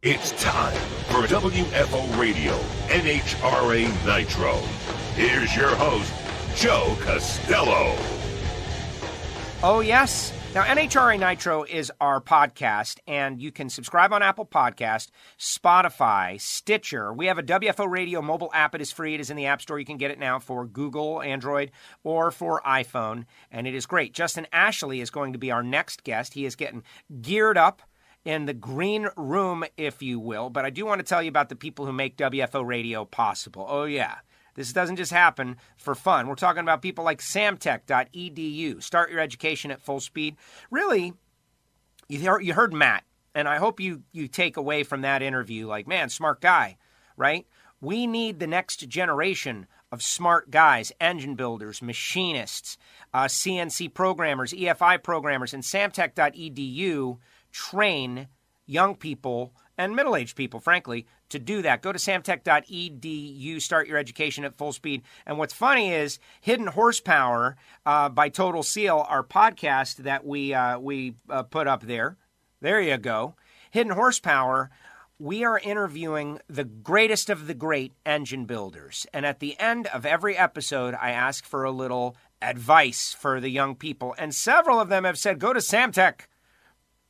It's time for WFO Radio NHRA Nitro. Here's your host, Joe Costello. Oh, yes. Now, NHRA Nitro is our podcast, and you can subscribe on Apple Podcast, Spotify, Stitcher. We have a WFO Radio mobile app. It is free. It is in the App Store. You can get it now for Google, Android, or for iPhone, and it is great. Justin Ashley is going to be our next guest. He is getting geared up in the green room, if you will. But I do want to tell you about the people who make WFO Radio possible. Oh, yeah. This doesn't just happen for fun. We're talking about people like samtech.edu. Start your education at full speed. Really, you heard Matt, and I hope you take away from that interview like, man, smart guy, right? We need the next generation of smart guys, engine builders, machinists, CNC programmers, EFI programmers, and samtech.edu train young people and middle-aged people, frankly, to do that. Go to samtech.edu, start your education at full speed. And what's funny is Hidden Horsepower by Total Seal, our podcast that we put up there. There you go. Hidden Horsepower, we are interviewing the greatest of the great engine builders. And at the end of every episode, I ask for a little advice for the young people. And several of them have said, go to Samtech.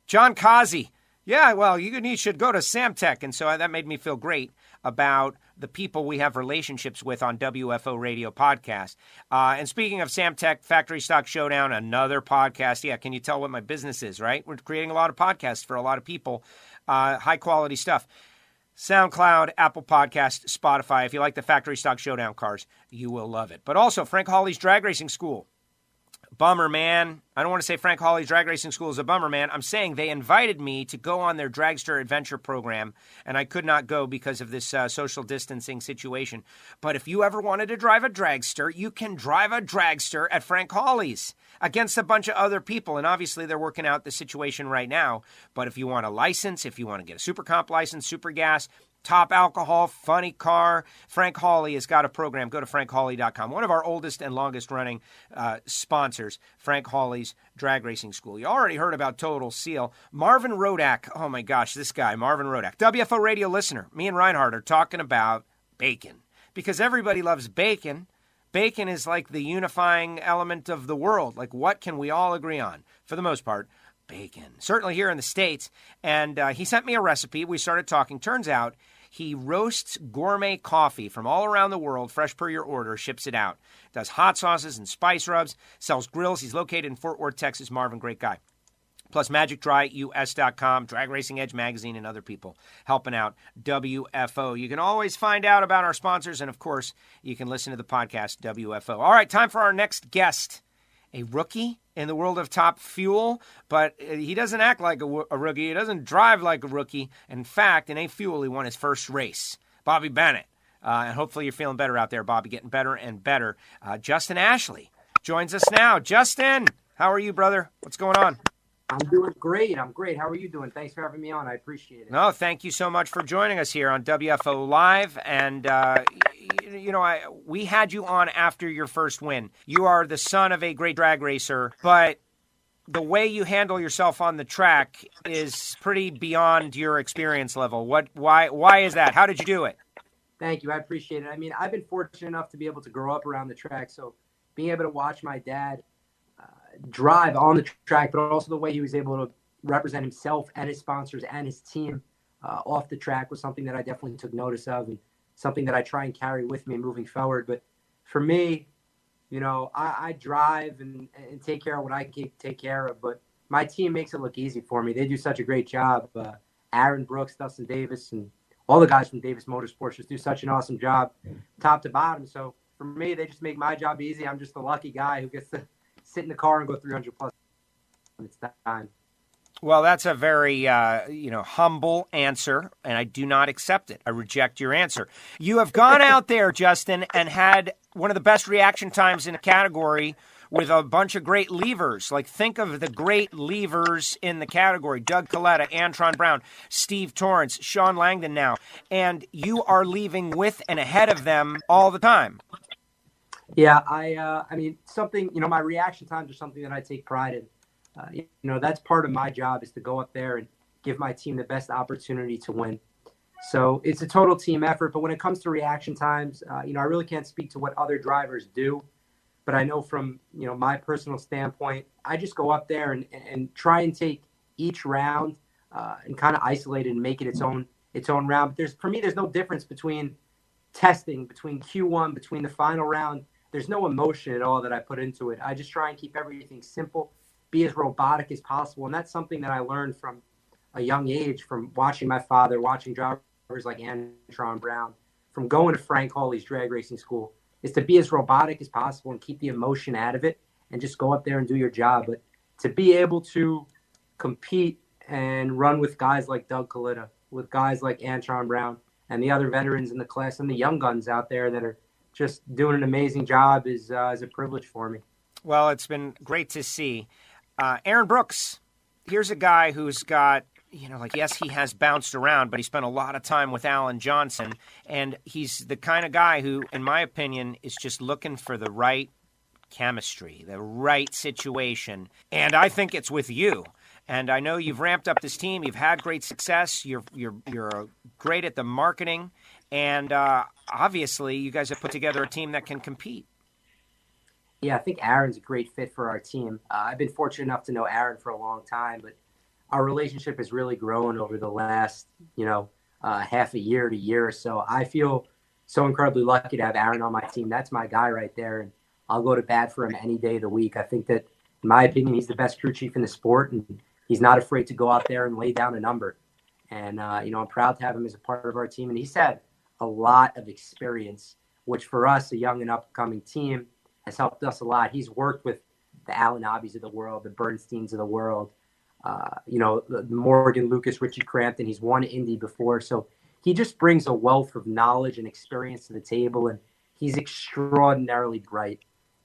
John Kazi. Yeah, well, you should go to Samtech. And so that made me feel great about the people we have relationships with on WFO Radio Podcast. And speaking of Samtech, Factory Stock Showdown, another podcast. Yeah, can you tell what my business is, right? We're creating a lot of podcasts for a lot of people. High-quality stuff. SoundCloud, Apple Podcast, Spotify. If you like the Factory Stock Showdown cars, you will love it. But also, Frank Hawley's Drag Racing School. Bummer, man. I don't want to say Frank Hawley's Drag Racing School is a bummer, man. I'm saying they invited me to go on their Dragster Adventure program, and I could not go because of this social distancing situation. But if you ever wanted to drive a dragster, you can drive a dragster at Frank Hawley's against a bunch of other people. And obviously, they're working out the situation right now. But if you want a license, if you want to get a super comp license, super gas, top alcohol, funny car, Frank Hawley has got a program. Go to frankhawley.com. One of our oldest and longest running sponsors, Frank Hawley's Drag Racing School. You already heard about Total Seal. Marvin Rodak. Oh my gosh, this guy, Marvin Rodak. WFO Radio listener. Me and Reinhardt are talking about bacon because everybody loves bacon. Bacon is like the unifying element of the world. Like, what can we all agree on? For the most part, bacon. Certainly here in the States. And he sent me a recipe. We started talking. Turns out, he roasts gourmet coffee from all around the world, fresh per your order, ships it out. Does hot sauces and spice rubs, sells grills. He's located in Fort Worth, Texas. Marvin, great guy. Plus MagicDryUS.com, Drag Racing Edge Magazine, and other people helping out WFO. You can always find out about our sponsors, and of course, you can listen to the podcast WFO. All right, time for our next guest. A rookie in the world of Top Fuel, but he doesn't act like a rookie. He doesn't drive like a rookie. In fact, in A Fuel, he won his first race. Bobby Bennett. And hopefully you're feeling better out there, Bobby, getting better and better. Justin Ashley joins us now. Justin, how are you, brother? What's going on? I'm doing great. I'm great. How are you doing? Thanks for having me on. I appreciate it. No, thank you so much for joining us here on WFO Live. And, we had you on after your first win. You are the son of a great drag racer, but the way you handle yourself on the track is pretty beyond your experience level. Why is that? How did you do it? Thank you. I appreciate it. I mean, I've been fortunate enough to be able to grow up around the track. So being able to watch my dad drive on the track, but also the way he was able to represent himself and his sponsors and his team off the track was something that I definitely took notice of and something that I try and carry with me moving forward. But for me, I drive and take care of what I can take care of, but my team makes it look easy for me. They do such a great job. Aaron Brooks, Dustin Davis, and all the guys from Davis Motorsports just do such an awesome job top to bottom. So for me, they just make my job easy. I'm just the lucky guy who gets to sit in the car and go 300 plus when it's time. Well, that's a very, humble answer, and I do not accept it. I reject your answer. You have gone out there, Justin, and had one of the best reaction times in a category with a bunch of great levers. Like, think of the great levers in the category. Doug Coletta, Antron Brown, Steve Torrance, Sean Langdon now. And you are leaving with and ahead of them all the time. Yeah, I mean, something, my reaction times are something that I take pride in. That's part of my job is to go up there and give my team the best opportunity to win. So it's a total team effort. But when it comes to reaction times, I really can't speak to what other drivers do. But I know from, my personal standpoint, I just go up there and try and take each round and kind of isolate it and make it its own round. But for me, there's no difference between testing, between Q1, between the final round. There's no emotion at all that I put into it. I just try and keep everything simple, be as robotic as possible. And that's something that I learned from a young age, from watching my father, watching drivers like Antron Brown, from going to Frank Hawley's drag racing school, is to be as robotic as possible and keep the emotion out of it and just go up there and do your job. But to be able to compete and run with guys like Doug Coletta, with guys like Antron Brown and the other veterans in the class and the young guns out there that are just doing an amazing job is a privilege for me. Well, it's been great to see. Aaron Brooks, here's a guy who's got, yes, he has bounced around, but he spent a lot of time with Alan Johnson, and he's the kind of guy who, in my opinion, is just looking for the right chemistry, the right situation, and I think it's with you. And I know you've ramped up this team. You've had great success. You're great at the marketing, and obviously, you guys have put together a team that can compete. Yeah, I think Aaron's a great fit for our team. I've been fortunate enough to know Aaron for a long time, but our relationship has really grown over the last, half a year to year or so. I feel so incredibly lucky to have Aaron on my team. That's my guy right there, and I'll go to bat for him any day of the week. I think that, in my opinion, he's the best crew chief in the sport, and he's not afraid to go out there and lay down a number. And, I'm proud to have him as a part of our team. And he's had a lot of experience, which for us, a young and upcoming team, has helped us a lot. He's worked with the Alan Abbeys of the world, the Bernsteins of the world, the Morgan Lucas, Richie Crampton. He's won Indy before. So he just brings a wealth of knowledge and experience to the table, and he's extraordinarily bright.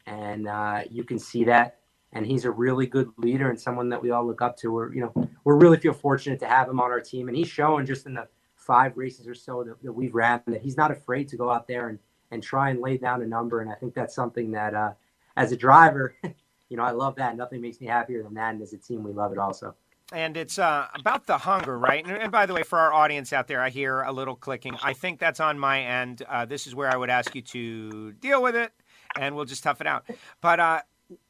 And you can see that. And he's a really good leader and someone that we all look up to. We're really feel fortunate to have him on our team. And he's shown just in the 5 races or so that we've ran that he's not afraid to go out there and try and lay down a number. And I think that's something that as a driver, I love that. Nothing makes me happier than that. And as a team, we love it also. And it's about the hunger, right? And by the way, for our audience out there, I hear a little clicking. I think that's on my end. This is where I would ask you to deal with it, and we'll just tough it out. But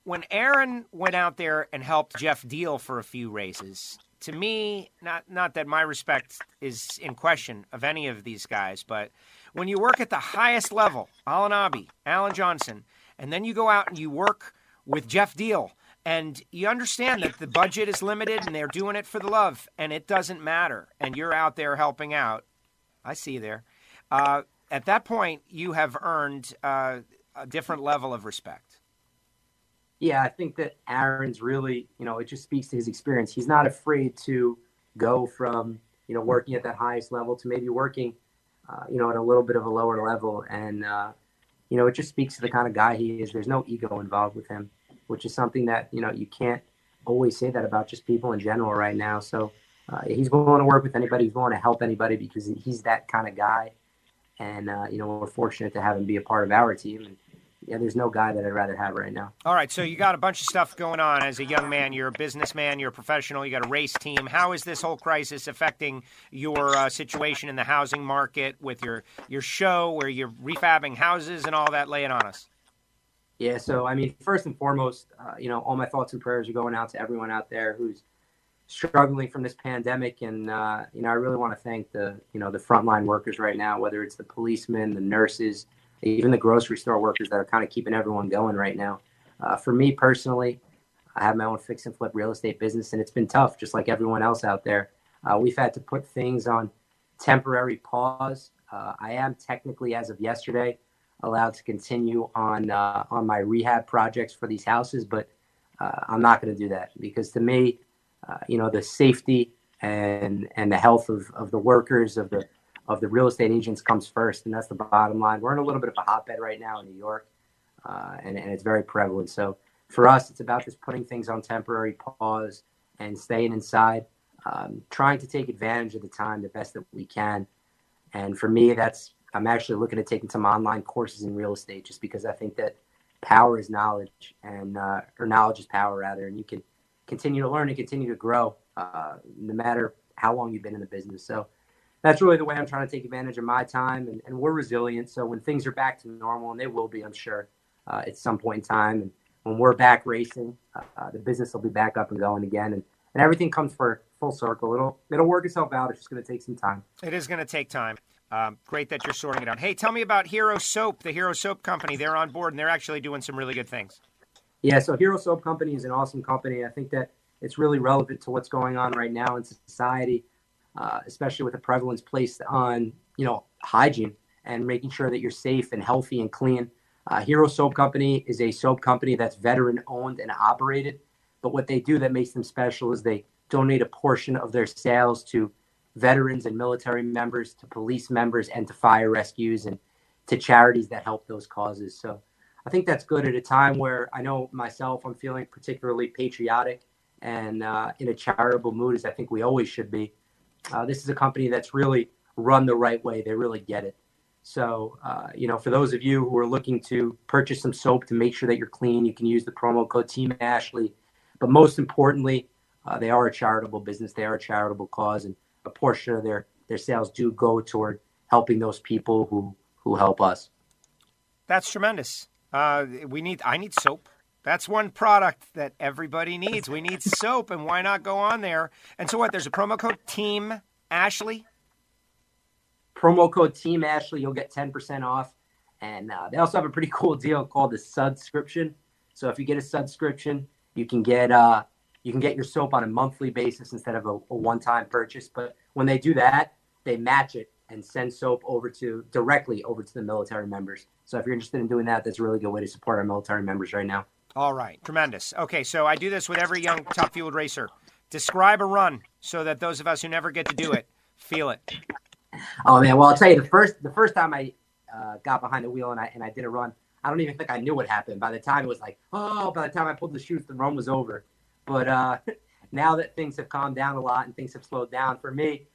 when Aaron went out there and helped Jeff Deal for a few races, to me, not that my respect is in question of any of these guys, but when you work at the highest level, Alan Abbey, Alan Johnson, and then you go out and you work with Jeff Deal, and you understand that the budget is limited and they're doing it for the love, and it doesn't matter, and you're out there helping out. I see you there. At that point, you have earned a different level of respect. Yeah, I think that Aaron's really, it just speaks to his experience. He's not afraid to go from, working at that highest level to maybe working, at a little bit of a lower level. And, it just speaks to the kind of guy he is. There's no ego involved with him, which is something that, you can't always say that about just people in general right now. So he's willing to work with anybody. He's willing to help anybody because he's that kind of guy. And, we're fortunate to have him be a part of our team. And, yeah, there's no guy that I'd rather have right now. All right, so you got a bunch of stuff going on as a young man. You're a businessman. You're a professional. You got a race team. How is this whole crisis affecting your situation in the housing market with your show where you're refabbing houses and all that? Lay it on us. Yeah, so, first and foremost, all my thoughts and prayers are going out to everyone out there who's struggling from this pandemic. And, I really want to thank the frontline workers right now, whether it's the policemen, the nurses, even the grocery store workers that are kind of keeping everyone going right now. For me personally, I have my own fix and flip real estate business, and it's been tough, just like everyone else out there. We've had to put things on temporary pause. I am technically, as of yesterday, allowed to continue on my rehab projects for these houses, but I'm not going to do that because to me, the safety and the health of the workers, of the real estate agents comes first, and that's the bottom line. We're in a little bit of a hotbed right now in New York, and it's very prevalent. So for us, it's about just putting things on temporary pause and staying inside, trying to take advantage of the time the best that we can. And for me, I'm actually looking at taking some online courses in real estate just because I think that power is knowledge, or knowledge is power, rather, and you can continue to learn and continue to grow no matter how long you've been in the business. So that's really the way I'm trying to take advantage of my time. And we're resilient. So when things are back to normal, and they will be, I'm sure, at some point in time, and when we're back racing, the business will be back up and going again. And everything comes for full circle. It'll work itself out. It's just going to take some time. It is going to take time. Great that you're sorting it out. Hey, tell me about Hero Soap, the Hero Soap Company. They're on board, and they're actually doing some really good things. Yeah, so Hero Soap Company is an awesome company. I think that it's really relevant to what's going on right now in society, especially with the prevalence placed on, hygiene and making sure that you're safe and healthy and clean. Hero Soap Company is a soap company that's veteran-owned and operated. But what they do that makes them special is they donate a portion of their sales to veterans and military members, to police members, and to fire rescues, and to charities that help those causes. So I think that's good at a time where I know myself, I'm feeling particularly patriotic and in a charitable mood, as I think we always should be. This is a company that's really run the right way. They really get it. So, for those of you who are looking to purchase some soap to make sure that you're clean, you can use the promo code Team Ashley. But most importantly, they are a charitable business. They are a charitable cause, and a portion of their sales do go toward helping those people who help us. That's tremendous. I need soap. That's one product that everybody needs. We need soap, and why not go on there? And so what? There's a promo code Team Ashley. Promo code Team Ashley. You'll get 10% off, and they also have a pretty cool deal called the Sudscription. So if you get a Sudscription, you can get your soap on a monthly basis instead of a one-time purchase. But when they do that, they match it and send soap directly over to the military members. So if you're interested in doing that, that's a really good way to support our military members right now. All right. Tremendous. Okay, so I do this with every young top-fueled racer. Describe a run so that those of us who never get to do it feel it. Oh, man. Well, I'll tell you, the first time I got behind the wheel and I did a run, I don't even think I knew what happened. By the time it was like, by the time I pulled the chutes, the run was over. But now that things have calmed down a lot and things have slowed down, for me,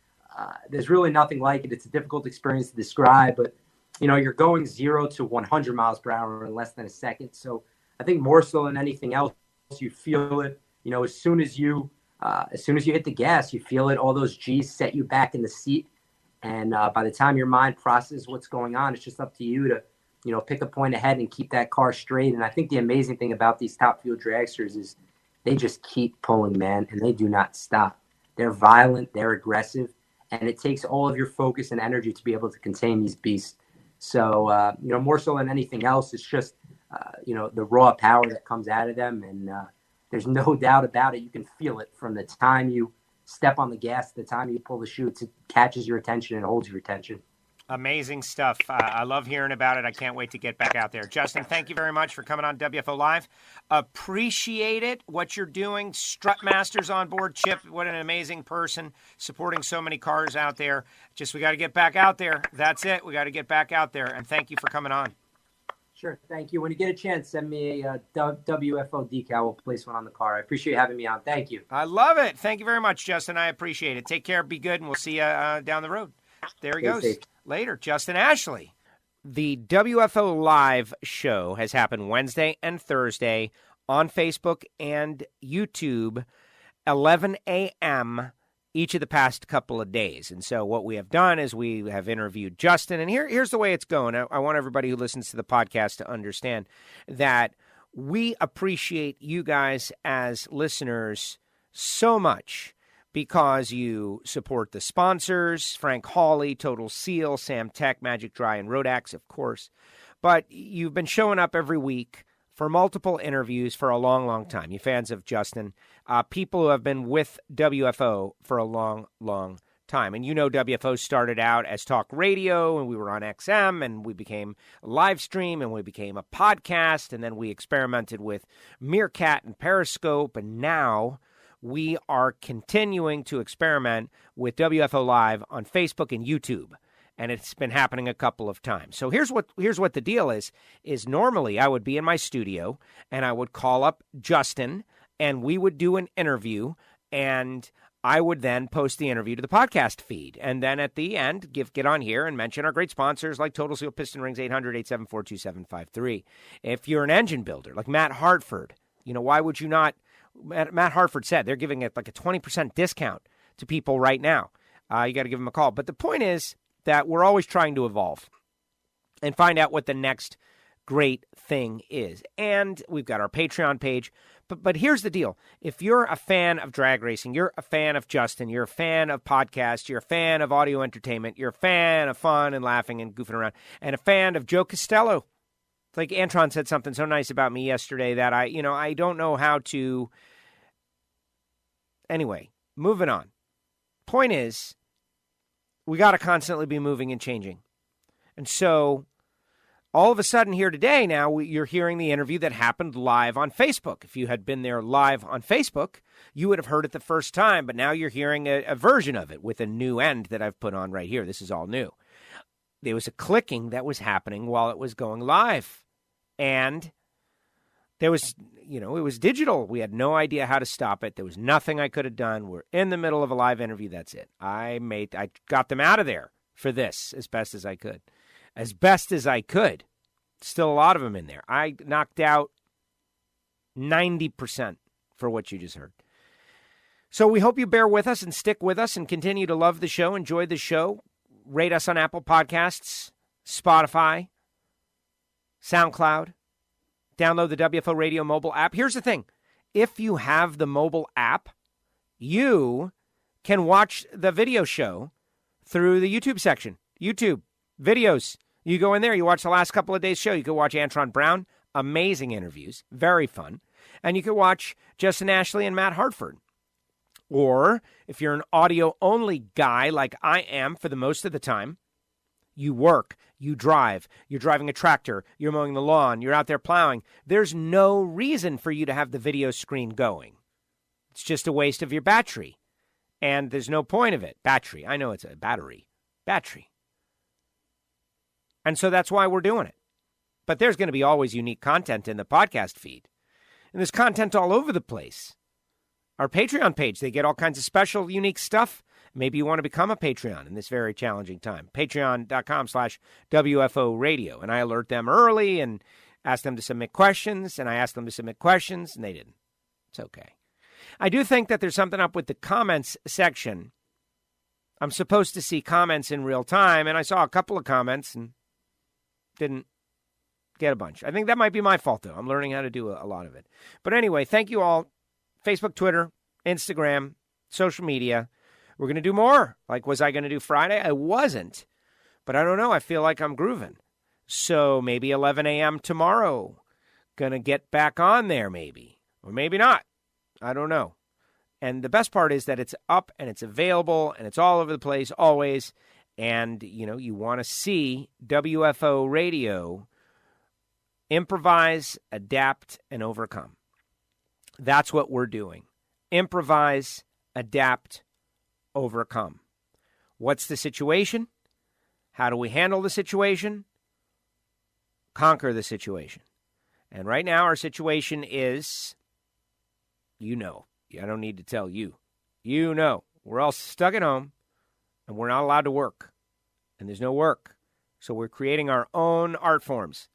there's really nothing like it. It's a difficult experience to describe, but you're going 0 to 100 miles per hour in less than a second. So I think more so than anything else, you feel it. As soon as you hit the gas, you feel it. All those G's set you back in the seat, and by the time your mind processes what's going on, it's just up to you to pick a point ahead and keep that car straight. And I think the amazing thing about these top fuel dragsters is they just keep pulling, man, and they do not stop. They're violent, they're aggressive, and it takes all of your focus and energy to be able to contain these beasts. So, more so than anything else, it's just, the raw power that comes out of them. And there's no doubt about it. You can feel it from the time you step on the gas to the time you pull the chutes. It catches your attention and holds your attention. Amazing stuff. I love hearing about it. I can't wait to get back out there. Justin, thank you very much for coming on WFO Live. Appreciate it, what you're doing. Strutmaster's on board. Chip, what an amazing person, supporting so many cars out there. We got to get back out there. That's it. We got to get back out there. And thank you for coming on. Sure. Thank you. When you get a chance, send me a WFO decal. We'll place one on the car. I appreciate having me on. Thank you. I love it. Thank you very much, Justin. I appreciate it. Take care. Be good. And we'll see you down the road. There he goes. Safe. Later, Justin Ashley. The WFO Live show has happened Wednesday and Thursday on Facebook and YouTube, 11 a.m. each of the past couple of days. And so what we have done is we have interviewed Justin. And here's the way it's going. I want everybody who listens to the podcast to understand that we appreciate you guys as listeners so much, because you support the sponsors, Frank Hawley, Total Seal, Sam Tech, Magic Dry, and Rodax, of course. But you've been showing up every week for multiple interviews for a long, long time. You fans of Justin, people who have been with WFO for a long, long time. And WFO started out as talk radio, and we were on XM, and we became a live stream, and we became a podcast, and then we experimented with Meerkat and Periscope, and now we are continuing to experiment with WFO Live on Facebook and YouTube, and it's been happening a couple of times. So here's what the deal is normally I would be in my studio, and I would call up Justin, and we would do an interview, and I would then post the interview to the podcast feed. And then at the end, get on here and mention our great sponsors like Total Seal Piston Rings, 800-874-2753. If you're an engine builder like Matt Hartford, why would you not? Matt Hartford said they're giving it like a 20% discount to people right now. You got to give them a call. But the point is that we're always trying to evolve and find out what the next great thing is. And we've got our Patreon page. But here's the deal. If you're a fan of drag racing, you're a fan of Justin, you're a fan of podcasts, you're a fan of audio entertainment, you're a fan of fun and laughing and goofing around, and a fan of Joe Costello. Like Antron said something so nice about me yesterday that I don't know how to. Anyway, moving on. Point is, we got to constantly be moving and changing. And so all of a sudden here today now, you're hearing the interview that happened live on Facebook. If you had been there live on Facebook, you would have heard it the first time, but now you're hearing a version of it with a new end that I've put on right here. This is all new. There was a clicking that was happening while it was going live. And there was, it was digital. We had no idea how to stop it. There was nothing I could have done. We're in the middle of a live interview. That's it. I got them out of there for this as best as I could. As best as I could. Still a lot of them in there. I knocked out 90% for what you just heard. So we hope you bear with us and stick with us and continue to love the show, enjoy the show. Rate us on Apple Podcasts, Spotify, SoundCloud. Download the WFO Radio mobile app. Here's the thing. If you have the mobile app, you can watch the video show through the YouTube section. YouTube videos. You go in there, you watch the last couple of days' show. You can watch Antron Brown, amazing interviews, very fun. And you can watch Justin Ashley and Matt Hartford. Or if you're an audio-only guy like I am for the most of the time, you work, you drive, you're driving a tractor, you're mowing the lawn, you're out there plowing. There's no reason for you to have the video screen going. It's just a waste of your battery. And there's no point of it. Battery. I know it's a battery. Battery. And so that's why we're doing it. But there's going to be always unique content in the podcast feed. And there's content all over the place. Our Patreon page, they get all kinds of special, unique stuff. Maybe you want to become a Patreon in this very challenging time. Patreon.com/WFO Radio. And I alert them early and ask them to submit questions. And I ask them to submit questions, and they didn't. It's okay. I do think that there's something up with the comments section. I'm supposed to see comments in real time, and I saw a couple of comments and didn't get a bunch. I think that might be my fault, though. I'm learning how to do a lot of it. But anyway, thank you all. Facebook, Twitter, Instagram, social media. We're going to do more. Like, was I going to do Friday? I wasn't. But I don't know. I feel like I'm grooving. So maybe 11 a.m. tomorrow. Going to get back on there maybe. Or maybe not. I don't know. And the best part is that it's up and it's available and it's all over the place always. And, you want to see WFO Radio improvise, adapt, and overcome. That's what we're doing. Improvise, adapt, overcome. What's the situation? How do we handle the situation? Conquer the situation. And right now our situation is, I don't need to tell you. We're all stuck at home. And we're not allowed to work. And there's no work. So we're creating our own art forms.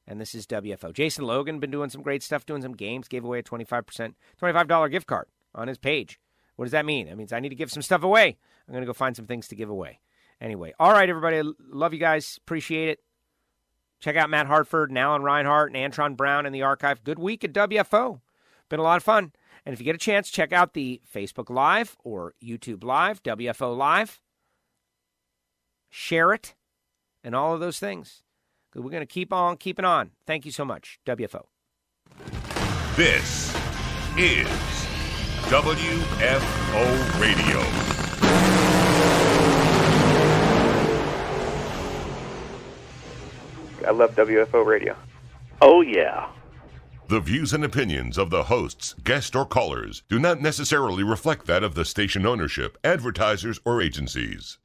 And this is WFO. Jason Logan been doing some great stuff, doing some games, gave away a $25 gift card on his page. What does that mean? That means I need to give some stuff away. I'm going to go find some things to give away. Anyway, all right, everybody. Love you guys. Appreciate it. Check out Matt Hartford and Alan Reinhart and Antron Brown in the archive. Good week at WFO. Been a lot of fun. And if you get a chance, check out the Facebook Live or YouTube Live, WFO Live. Share it, and all of those things. We're going to keep on keeping on. Thank you so much. WFO. This is WFO Radio. I love WFO Radio. Oh, yeah. The views and opinions of the hosts, guests, or callers do not necessarily reflect that of the station ownership, advertisers, or agencies.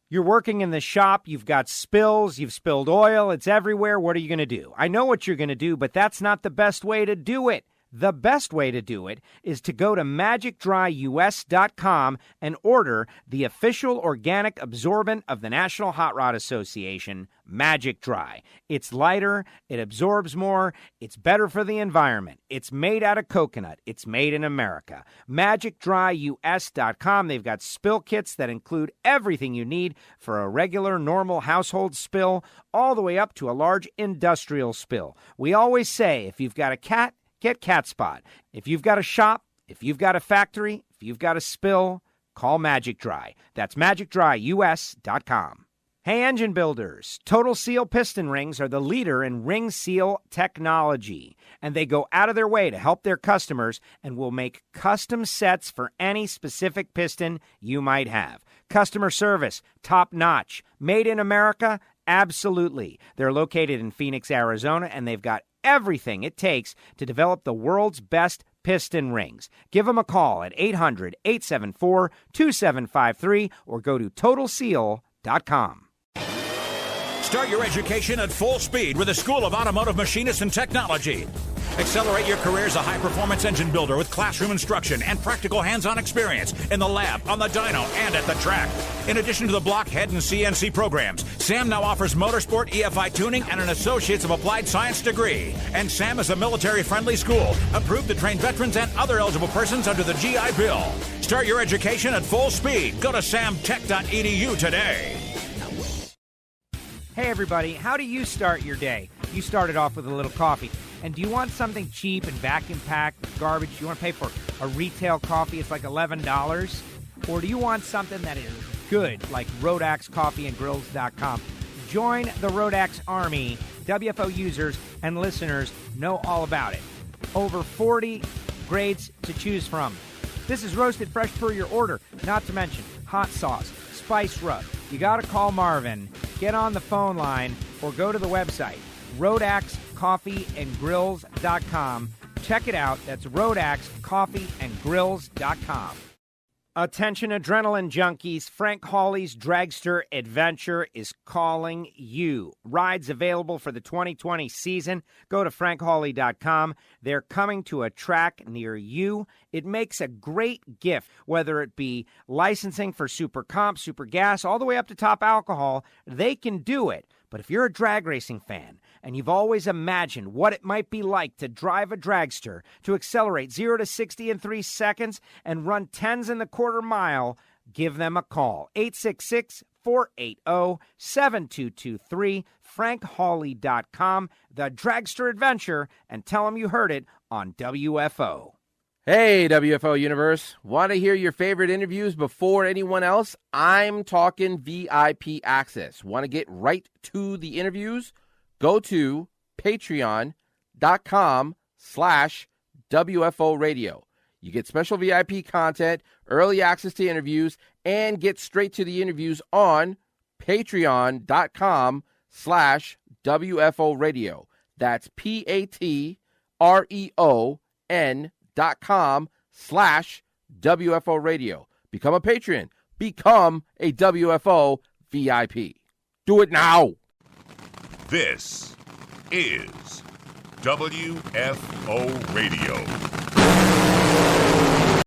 You're working in the shop, you've got spills, you've spilled oil, it's everywhere. What are you going to do? I know what you're going to do, but that's not the best way to do it. The best way to do it is to go to magicdryus.com and order the official organic absorbent of the National Hot Rod Association, Magic Dry. It's lighter, it absorbs more, it's better for the environment. It's made out of coconut. It's made in America. magicdryus.com. They've got spill kits that include everything you need for a regular, normal household spill, all the way up to a large industrial spill. We always say, if you've got a cat, get Cat Spot. If you've got a shop, if you've got a factory, if you've got a spill, call Magic Dry. That's magicdryus.com. Hey, engine builders, Total Seal piston rings are the leader in ring seal technology, and they go out of their way to help their customers and will make custom sets for any specific piston you might have. Customer service, top notch. Made in America? Absolutely. They're located in Phoenix, Arizona, and they've got everything it takes to develop the world's best piston rings. Give them a call at 800-874-2753 or go to TotalSeal.com. Start your education at full speed with the School of Automotive Machinists and Technology. Accelerate your career as a high-performance engine builder with classroom instruction and practical hands-on experience in the lab, on the dyno, and at the track. In addition to the blockhead and CNC programs, SAM now offers motorsport, EFI tuning, and an Associates of Applied Science degree. And SAM is a military-friendly school, approved to train veterans and other eligible persons under the GI Bill. Start your education at full speed. Go to samtech.edu today. Hey everybody, how do you start your day? You started off with a little coffee. And do you want something cheap and vacuum-packed garbage? You want to pay for a retail coffee? It's like $11. Or do you want something that is good, like RoadAxeCoffeeandGrills.com? Join the RoadAxe Army. WFO users and listeners know all about it. Over 40 grades to choose from. This is roasted fresh per your order, not to mention hot sauce, spice rub. You got to call Marvin, get on the phone line, or go to the website, RoadAxeCoffeeandGrills.com. Check it out. That's RoadAxeCoffeeandGrills.com. Attention adrenaline junkies, Frank Hawley's Dragster Adventure is calling you. Rides available for the 2020 season. Go to frankhawley.com. They're coming to a track near you. It makes a great gift, whether it be licensing for super comp, super gas, all the way up to top alcohol. They can do it. But if you're a drag racing fan and you've always imagined what it might be like to drive a dragster, to accelerate 0 to 60 in 3 seconds and run 10s in the quarter mile, give them a call. 866-480-7223, frankhawley.com, the Dragster Adventure, and tell them you heard it on WFO. Hey, WFO Universe. Want to hear your favorite interviews before anyone else? I'm talking VIP access. Want to get right to the interviews? Go to patreon.com/WFO Radio. You get special VIP content, early access to interviews, and get straight to the interviews on patreon.com/WFO Radio. That's patreon.com/WFO Radio. Become a patron. Become a WFO VIP. Do it now. This is WFO Radio.